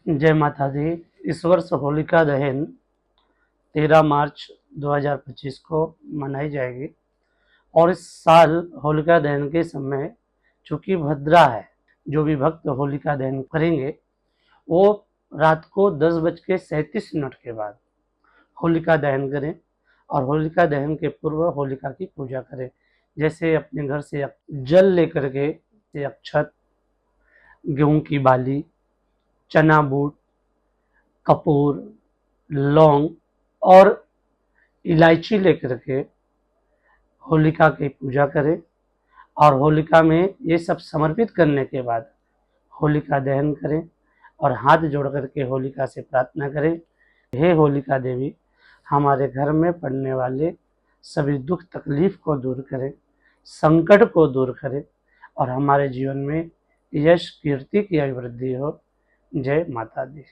जय माता दी। इस वर्ष होलिका दहन 13 मार्च 2025 को मनाई जाएगी और इस साल होलिका दहन के समय चूंकि भद्रा है, जो भी भक्त होलिका दहन करेंगे वो रात को 10:37 के बाद होलिका दहन करें और होलिका दहन के पूर्व होलिका की पूजा करें। जैसे अपने घर से जल लेकर के अक्षत, गेहूं की बाली, चना बूट, कपूर, लौंग और इलायची लेकर के होलिका की पूजा करें और होलिका में ये सब समर्पित करने के बाद होलिका दहन करें और हाथ जोड़ करके होलिका से प्रार्थना करें, हे होलिका देवी, हमारे घर में पड़ने वाले सभी दुख तकलीफ को दूर करें, संकट को दूर करें और हमारे जीवन में यश कीर्ति की अभिवृद्धि हो। जय माता दी।